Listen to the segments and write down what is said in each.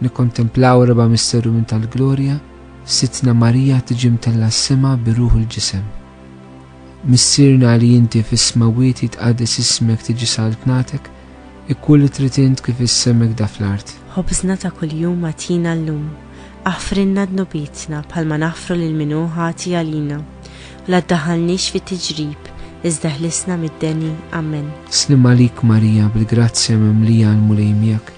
Nikkontemplaw raba' misteru minn tal-glorja, Sitna Marija tiġi mtella s-sema biruħ il-ġisem. Missirna li inti fis-smawiet jitqaddes ismek tiġi saltnatek, ikkulli trid int kif issemek da fl-art. ħobżna ta' kuljum atina llum, aħfrinna d-nobitna bħalma naħfru lil min hu ħati għalina, la ddaħħalniex fit-tiġrib, iżda ħlisna mid-deni. Amen. Slim għalik Marija bil-grazzja mimlija l-mulej miegħek,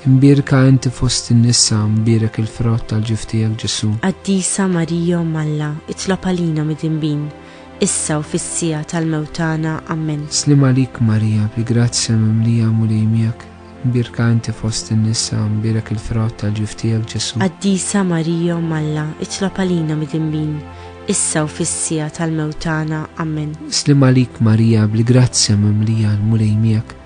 imbierka inti fost in-nisa, imbierek il-frott tal-ġif tiegħek Ġesu. Qaddisa Marija Malla, itlob għalina mid-inbin, issa u fis-sija tal-mewtana. Amen. Slim għalik Marija bil-grazzja mimlija l-mulej miegħek, imbierka inti fost in-nisa, imbierek il-frott tal-ġif tiegħek Ġesu. Qaddisa Marija Malla, itlob għalina mid-inbin, issa u fis-sija tal-mewtana. Amen. Slim għalik Marija bil-grazzja mimlija l-mulej miegħek,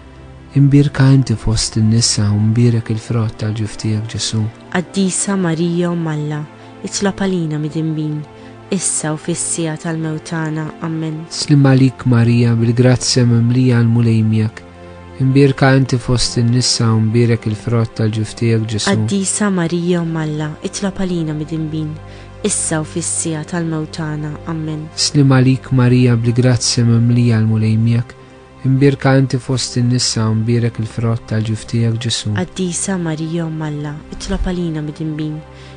imbierka inti fost in-nisa u imbierek il-frott tal-ġif tiegħek Ġesu. Qaddisa Marija Malla, itlob għalina mid-inbin, issa u fis-sija tal-mewtana. Amen. Slim għalik Marija bil-grazzja mimlija l-mulej miegħek, imbierka inti fost in-nisa u imbierek il-frott tal-ġif tiegħek Ġesu. Qaddisa Marija Malla, itlob għalina mid-inbin, issa u fis-sija tal-mewtana. Amen. Slim għalik Marija bil-grazzja mimlija l-mulej miegħek, imbierka inti fost in-nisa u imbierek il-frott tal-ġif tiegħek Ġesu. Qaddisa Marija Malla, itlob għalina mid-inbin,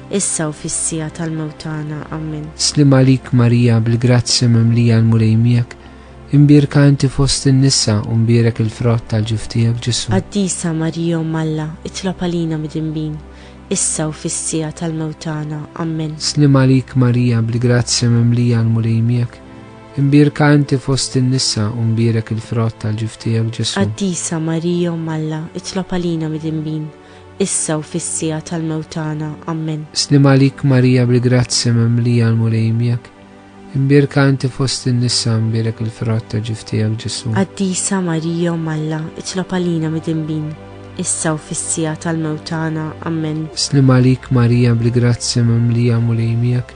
issa u fis-sija tal-mewtana. Amen. Slim għalik Marija bil-grazzja mimlija l-mulej miegħek, imbierka inti fost in-nisa u imbierek il-frott tal-ġif tiegħek Ġesu. Qaddisa Marija Malla, itlob għalina mid-inbin, issa u fis-sija tal-mewtana. Amen. Slim għalik Marija bil-grazzja mimlija l-mulej miegħek, imbierka inti fost in-nisa u imbierek il-frott tal-ġif tiegħek Ġesu. Qaddisa Marija Malla, itlob għalina mid-inbin, issa u fis-sija tal-mewtana. Amen. Slim għalik Marija bil-grazzja mimlija l-mulej miegħek, imbierka inti fost in-nisa u imbierek il-frott tal-ġif tiegħek Ġesu. Qaddisa Marija Malla, itlob għalina mid-inbin, issa u fis-sija tal-mewtana. Amen. Slim għalik Marija bil-grazzja mimlija l-mulej miegħek,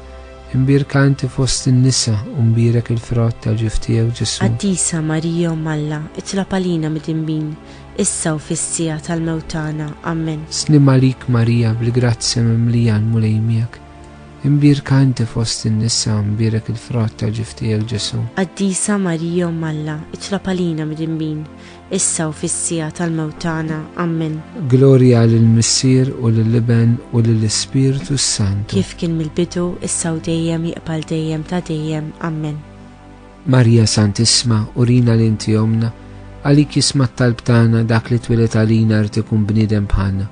imbierka inti fost in-nisa u imbierek il-frott tal-ġif tiegħek Ġesu. Qaddisa Marija Malla, itlob għalina mid-inbin, issa u fis-sija tal-mewtana. Amen. Slim għalik Marija bil-grazzja mimlija l-mulej miegħek, imbierka inti fost in-nisa u imbierek il-frott tal-ġif tiegħek Ġesu. Qaddisa Marija Malla, itlob għalina mid-inbin, issa u fis-sija tal-mewtana. Amen. Glorja lill-Missier u lill-Iben u lill-Ispiritu Santu. Kif kien mill-bidu, issa u dejjem jiqbal dejjem ta' dejjem. Amen. Marija Santissima, urina li inti omna, għalik jisma' t-talb tagħna dak li twilet għalina rid ikun bniedem bħalna.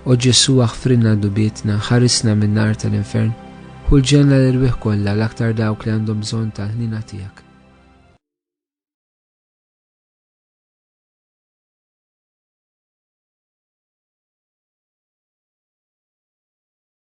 O Ġesu aħfrinna dubietna, ħarisna min-nar tal-infern, u l-ġenna l-irwieħ kollha l-aktar dawk li għandhom bżonn tal-ħnina tiegħek.